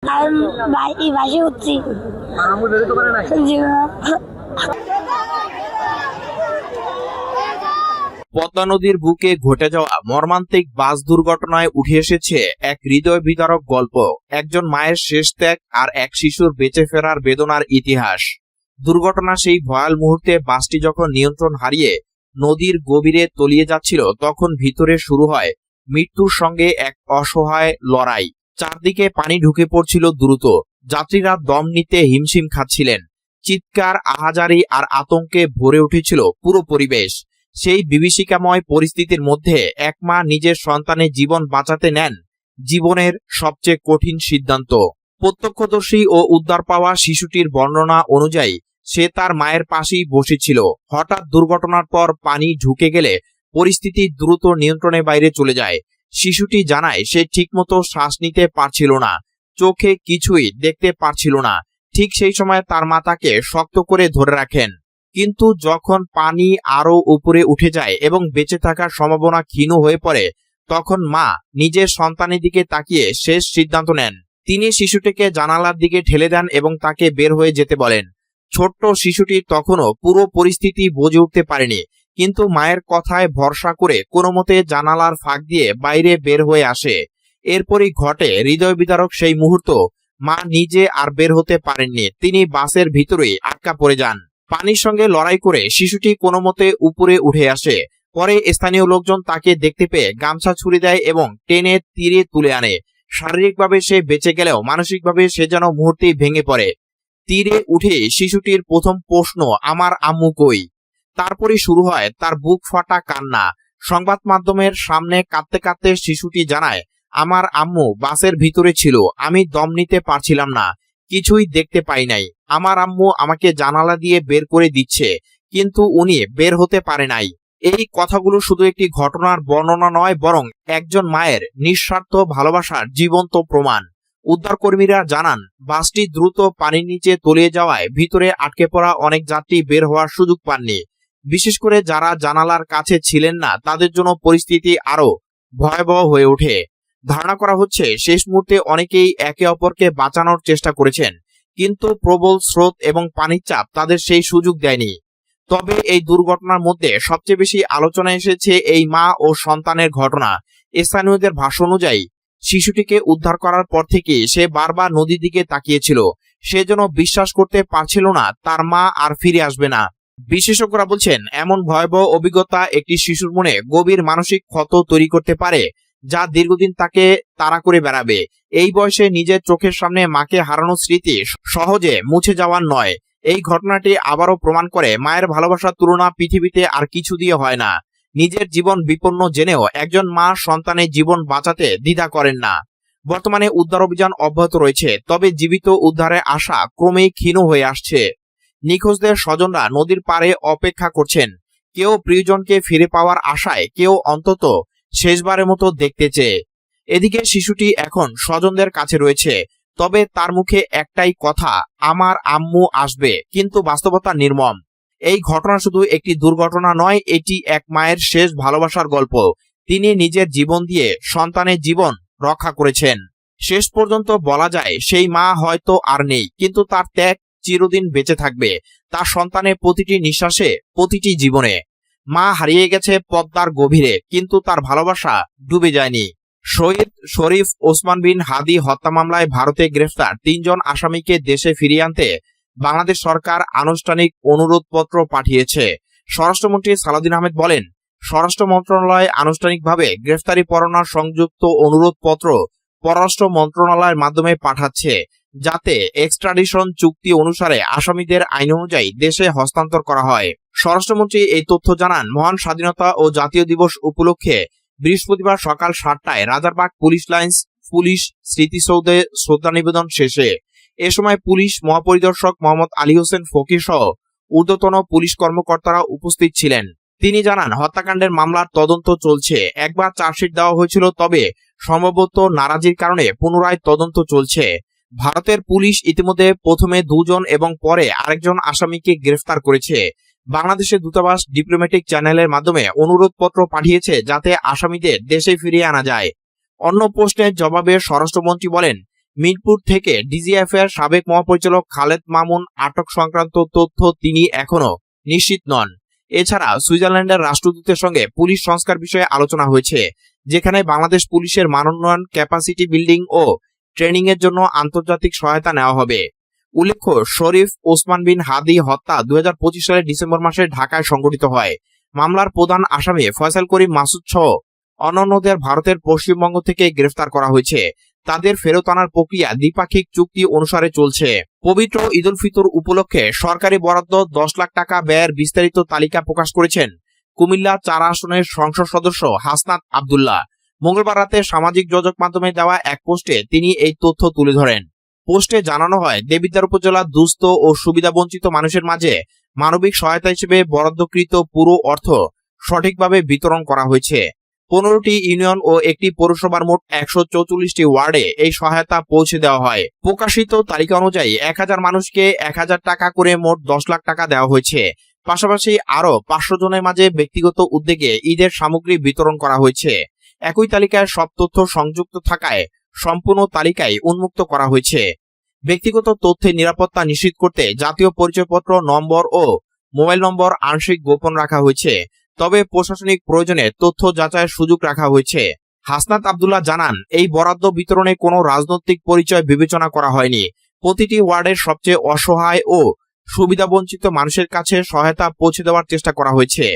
বাসে উঠছি। পদ্মা নদীর বুকে ঘটে যাওয়া মর্মান্তিক বাস দুর্ঘটনায় উঠে এসেছে এক হৃদয় বিদারক গল্প, একজন মায়ের শেষ ত্যাগ আর এক শিশুর বেঁচে ফেরার বেদনার ইতিহাস। দুর্ঘটনা সেই ভয়াল মুহূর্তে বাসটি যখন নিয়ন্ত্রণ হারিয়ে নদীর গভীরে তলিয়ে যাচ্ছিল, তখন ভিতরে শুরু হয় মৃত্যুর সঙ্গে এক অসহায় লড়াই। চারদিকে পানি ঢুকে পড়ছিল দ্রুত, যাত্রীরা দম নিতে হিমশিম খাচ্ছিলেন। চিৎকার, আহাজারি আর আতঙ্কে ভরে উঠেছিল পুরো পরিবেশ। সেই বিভীষিকাময় পরিস্থিতির মধ্যে এক মা নিজের সন্তানের জীবন বাঁচাতে নেন জীবনের সবচেয়ে কঠিন সিদ্ধান্ত। প্রত্যক্ষদর্শী ও উদ্ধার পাওয়া শিশুটির বর্ণনা অনুযায়ী সে তার মায়ের পাশেই বসেছিল। হঠাৎ দুর্ঘটনার পর পানি ঢুকে গেলে পরিস্থিতি দ্রুত নিয়ন্ত্রণের বাইরে চলে যায়। শিশুটি জানায় সে ঠিকমতো শ্বাস নিতে পারছিল না, চোখে কিছুই দেখতে পারছিল না। ঠিক সেই সময় তার মা তাকে শক্ত করে ধরে রাখেন। কিন্তু যখন পানি আরো উপরে উঠে যায় এবং বেঁচে থাকার সম্ভাবনা ক্ষীণ হয়ে পড়ে, তখন মা নিজের সন্তানের দিকে তাকিয়ে শেষ সিদ্ধান্ত নেন। তিনি শিশুটিকে জানালার দিকে ঠেলে দেন এবং তাকে বের হয়ে যেতে বলেন। ছোট্ট শিশুটি তখনও পুরো পরিস্থিতি বুঝে উঠতে পারেনি, কিন্তু মায়ের কথায় ভরসা করে কোনোমতে জানালার ফাঁক দিয়ে বাইরে বের হয়ে আসে। এরপরই ঘটে হৃদয় বিদারক সেই মুহূর্ত। মা নিজে আর বের হতে পারেননি, তিনি বাসের ভিতরেই আটকা পড়ে যান। পানির সঙ্গে লড়াই করে শিশুটি কোনোমতে উপরে উঠে আসে। পরে স্থানীয় লোকজন তাকে দেখতে পেয়ে গামছা ছুড়ে দেয় এবং টেনে তীরে তুলে আনে। শারীরিকভাবে সে বেঁচে গেলেও মানসিকভাবে সে যেন মুহূর্তেই ভেঙে পড়ে। তীরে উঠে শিশুটির প্রথম প্রশ্ন, আমার আম্মু কই? তারপরে শুরু হয় তার বুক ফাটা কান্না। সংবাদ মাধ্যমের সামনে কাঁদতে কাঁদতে শিশুটি জানায়, আমার আম্মু বাসের ভিতরে ছিল, আমি দম নিতে পারছিলাম না, কিছুই দেখতে পাই নাই। আমার আম্মু আমাকে জানালা দিয়ে বের করে দিচ্ছে, কিন্তু উনি বের হতে পারে নাই। এই কথাগুলো শুধু একটি ঘটনার বর্ণনা নয়, বরং একজন মায়ের নিঃস্বার্থ ভালোবাসার জীবন্ত প্রমাণ। উদ্ধারকর্মীরা জানান, বাসটি দ্রুত পানির নিচে তলিয়ে যাওয়ায় ভিতরে আটকে পড়া অনেক যাত্রী বের হওয়ার সুযোগ পাননি। বিশেষ করে যারা জানালার কাছে ছিলেন না, তাদের জন্য পরিস্থিতি আরো ভয়াবহ হয়ে ওঠে। ধারণা করা হচ্ছে শেষ মুহূর্তে অনেকেই একে অপরকে বাঁচানোর চেষ্টা করেছেন, কিন্তু প্রবল স্রোত এবং পানির চাপ তাদের সেই সুযোগ দেয়নি। তবে এই দুর্ঘটনার মধ্যে সবচেয়ে বেশি আলোচনা এসেছে এই মা ও সন্তানের ঘটনা। স্থানীয়দের ভাষ্য অনুযায়ী শিশুটিকে উদ্ধার করার পর থেকে সে বারবার নদীর দিকে তাকিয়েছিল। সে যেন বিশ্বাস করতে পারছিল না তার মা আর ফিরে আসবে না। বিশেষজ্ঞরা বলছেন, এমন ভয়াবহ অভিজ্ঞতা একটি শিশুর মনে গভীর মানসিক ক্ষত তৈরি করতে পারে, যা দীর্ঘদিন তাকে তাড়া করে বেড়াবে। এই বয়সে নিজের চোখের সামনে মাকে হারানোর স্মৃতি সহজে মুছে যাওয়ার নয়। এই ঘটনাটি আবারও প্রমাণ করে মায়ের ভালোবাসার তুলনা পৃথিবীতে আর কিছু দিয়ে হয় না। নিজের জীবন বিপন্ন জেনেও একজন মা সন্তানের জীবন বাঁচাতে দ্বিধা করেন না। বর্তমানে উদ্ধার অভিযান অব্যাহত রয়েছে, তবে জীবিত উদ্ধারের আশা ক্রমেই ক্ষীণ হয়ে আসছে। নিখোঁজদের স্বজনরা নদীর পাড়ে অপেক্ষা করছেন, কেউ প্রিয়জনকে ফিরে পাওয়ার আশায়, কেউ অন্তত শেষবারের মতো দেখতে চেয়ে। এদিকে শিশুটি এখন স্বজনদের কাছে রয়েছে, তবে তার মুখে একটাই কথা, আমার আম্মু আসবে। কিন্তু বাস্তবতা নির্মম। এই ঘটনা শুধু একটি দুর্ঘটনা নয়, এটি এক মায়ের শেষ ভালোবাসার গল্প। তিনি নিজের জীবন দিয়ে সন্তানের জীবন রক্ষা করেছেন। শেষ পর্যন্ত বলা যায় সেই মা হয়তো আর নেই, কিন্তু তার ত্যাগ চিরদিন বেঁচে থাকবে তার সন্তানের প্রতিটি নিঃশ্বাসে, প্রতিটি জীবনে। মা হারিয়ে গেছে পদ্মার গভীরে, কিন্তু তার ভালোবাসা ডুবে যায়নি। শহীদ শরীফ ওসমান বিন হাদি হত্যা মামলায় ভারতে গ্রেফতার ৩ জন আসামিকে দেশে ফিরিয়ে আনতে বাংলাদেশ সরকার আনুষ্ঠানিক অনুরোধপত্র পাঠিয়েছে। স্বরাষ্ট্রমন্ত্রী সালাউদ্দিন আহমেদ বলেন, স্বরাষ্ট্র মন্ত্রণালয় আনুষ্ঠানিকভাবে গ্রেফতারি পরোয়ানার সংযুক্ত অনুরোধপত্র পররাষ্ট্র মন্ত্রণালয়ের মাধ্যমে পাঠাচ্ছে, যাতে এক্সট্রাডিশন চুক্তি অনুসারে আসামিদের আইন অনুযায়ী দেশে হস্তান্তর করা হয়। স্বরাষ্ট্রমন্ত্রী এই তথ্য জানান মহান স্বাধীনতা ও জাতীয় দিবস উপলক্ষে বৃহস্পতিবার সকাল 7টায় রাজারবাগ পুলিশ লাইন্স পুলিশ স্মৃতিসৌধে শ্রদ্ধা নিবেদন শেষে। এ সময় পুলিশ মহাপরিদর্শক মোহাম্মদ আলী হোসেন ফকির সহ ঊর্ধ্বতন পুলিশ কর্মকর্তারা উপস্থিত ছিলেন। তিনি জানান, হত্যাকাণ্ডের মামলার তদন্ত চলছে। একবার চার্জশিট দেওয়া হয়েছিল, তবে সম্ভবত নারাজির কারণে পুনরায় তদন্ত চলছে। ভারতের পুলিশ ইতিমধ্যে প্রথমে 2 জন এবং পরে আরেকজন আসামিকে গ্রেফতার করেছে। বাংলাদেশের দূতাবাস ডিপ্লোম্যাটিক চ্যানেলের মাধ্যমে অনুরোধপত্র পাঠিয়েছে, যাতে আসামিদের দেশে ফিরিয়ে আনা যায়। অন্য প্রশ্নের জবাবে স্বরাষ্ট্রমন্ত্রী বলেন, মিরপুর থেকে ডিজিএফ এর সাবেক মহাপরিচালক খালেদ মামুন আটক সংক্রান্ত তথ্য তিনি এখনো নিশ্চিত নন। এছাড়া সুইজারল্যান্ডের রাষ্ট্রদূতের সঙ্গে পুলিশ সংস্কার বিষয়ে আলোচনা হয়েছে, যেখানে বাংলাদেশ পুলিশের মানোন্নয়ন, ক্যাপাসিটি বিল্ডিং ও ট্রেনিং এর জন্য আন্তর্জাতিক সহায়তা নেওয়া হবে। উল্লেখ্য, শরীফ ওসমান বিন হাদি হত্যা 2025 সালের ডিসেম্বর মাসে ঢাকায় সংঘটিত হয়। মামলার প্রধান আসামি ফয়সাল করিম মাসুদ সহ অন্যান্যদের ভারতের পশ্চিমবঙ্গ থেকে গ্রেফতার করা হয়েছে। তাদের ফেরত আনার প্রক্রিয়া দ্বিপাক্ষিক চুক্তি অনুসারে চলছে। পবিত্র ঈদ উল ফিতর উপলক্ষে সরকারি বরাদ্দ 10 লাখ টাকা ব্যয়ের বিস্তারিত তালিকা প্রকাশ করেছেন কুমিল্লা 4 আসনের সংসদ সদস্য হাসনাত আব্দুল্লাহ। মঙ্গলবার রাতে সামাজিক যোগাযোগ মাধ্যমে দেওয়া এক পোস্টে তিনি এই তথ্য তুলে ধরেন। পোস্টে জানানো হয়, দেবিদ্বার উপজেলা দুস্থ ও সুবিধাবঞ্চিত মানুষের মাঝে মানবিক সহায়তা হিসেবে বরাদ্দকৃত পুরো অর্থ সঠিকভাবে বিতরণ করা হয়েছে। 15টি ইউনিয়ন ও একটি পৌরসভার মোট 144টি ওয়ার্ডে এই সহায়তা পৌঁছে দেওয়া হয়। প্রকাশিত তালিকা অনুযায়ী 1000 মানুষকে 1000 টাকা করে মোট 10 লাখ টাকা দেওয়া হয়েছে। পাশাপাশি আরো 500 জনের মাঝে ব্যক্তিগত উদ্যোগে ঈদের সামগ্রী বিতরণ করা হয়েছে। একই তালিকায় সব তথ্য সংযুক্ত থাকায় সম্পূর্ণ তালিকায় উন্মুক্ত করা হয়েছে। ব্যক্তিগত তথ্যের নিরাপত্তা নিশ্চিত করতে জাতীয় পরিচয়পত্র নম্বর ও মোবাইল নম্বর আংশিক গোপন রাখা হয়েছে, তবে প্রশাসনিক প্রয়োজনে তথ্য যাচাইয়ের সুযোগ রাখা হয়েছে। হাসনাত আব্দুল্লাহ জানান, এই বরাদ্দ বিতরণে কোনো রাজনৈতিক পরিচয় বিবেচনা করা হয়নি। প্রতিটি ওয়ার্ডের সবচেয়ে অসহায় ও সুবিধাবঞ্চিত মানুষের কাছে সহায়তা পৌঁছে দেওয়ার চেষ্টা করা হয়েছে।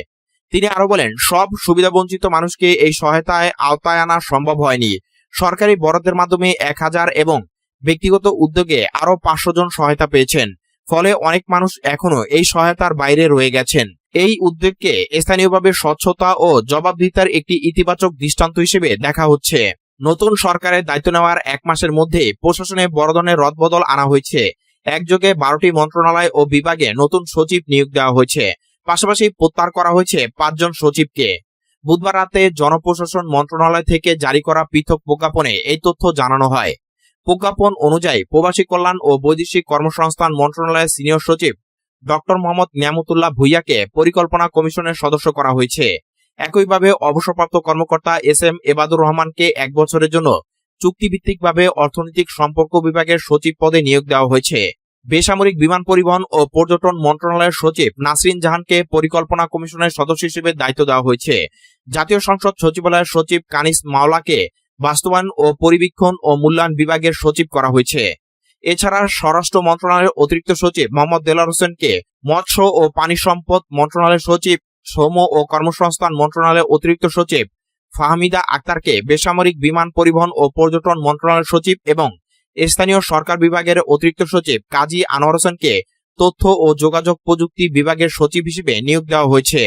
তিনি আরো বলেন, সব সুবিধাবঞ্চিত মানুষকে এই সহায়তায় আওতায় আনা সম্ভব হয়নি। সরকারি বরাদ্দের মাধ্যমে 1000 এবং ব্যক্তিগত উদ্যোগে আরো 500 জন সহায়তা পেয়েছেন। ফলে অনেক মানুষ এখনো এই সহায়তার বাইরে রয়ে গেছেন। এই উদ্যোগকে স্থানীয়ভাবে স্বচ্ছতা ও জবাবদিহিতার একটি ইতিবাচক দৃষ্টান্ত হিসেবে দেখা হচ্ছে। নতুন সরকারের দায়িত্ব নেওয়ার 1 মাসের মধ্যে প্রশাসনে বড় ধরনের রদবদল আনা হয়েছে। একযোগে 12টি মন্ত্রণালয় ও বিভাগে নতুন সচিব নিয়োগ দেওয়া হয়েছে। পাশাপাশি প্রত্যাহার করা হয়েছে 5 জন সচিবকে। বুধবার রাতে জনপ্রশাসন মন্ত্রণালয় থেকে জারি করা পৃথক প্রজ্ঞাপনে এই তথ্য জানানো হয়। প্রজ্ঞাপন অনুযায়ী প্রবাসী কল্যাণ ও বৈদেশিক কর্মসংস্থান মন্ত্রণালয়ের সিনিয়র সচিব ডক্টর মোহাম্মদ নিয়ামতুল্লাহ ভুইয়াকে পরিকল্পনা কমিশনের সদস্য করা হয়েছে। একইভাবে অবসরপ্রাপ্ত কর্মকর্তা এস.এম. এবাদুর রহমানকে 1 বছরের জন্য চুক্তিভিত্তিকভাবে অর্থনৈতিক সম্পর্ক বিভাগের সচিব পদে নিয়োগ দেওয়া হয়েছে। বেসামরিক বিমান পরিবহন ও পর্যটন মন্ত্রণালয়ের সচিব নাসরিন জাহানকে পরিকল্পনা কমিশনের সদস্য হিসেবে দায়িত্ব দেওয়া হয়েছে। জাতীয় সংসদ সচিবালয়ের সচিব কানিস মাওলাকে বাস্তবায়ন ও পরিবীক্ষণ ও মূল্যায়ন বিভাগের সচিব করা হয়েছে। এছাড়া স্বরাষ্ট্র মন্ত্রণালয়ের অতিরিক্ত সচিব মোহাম্মদ দেলার হোসেনকে মৎস্য ও পানি সম্পদ মন্ত্রণালয়ের সচিব, শ্রম ও কর্মসংস্থান মন্ত্রণালয়ের অতিরিক্ত সচিব ফাহমিদা আক্তারকে বেসামরিক বিমান পরিবহন ও পর্যটন মন্ত্রণালয়ের সচিব এবং স্থানীয় সরকার বিভাগের অতিরিক্ত সচিব কাজী আনোয়ার হোসেনকে তথ্য ও যোগাযোগ প্রযুক্তি বিভাগের সচিব হিসেবে নিয়োগ দেওয়া হয়েছে।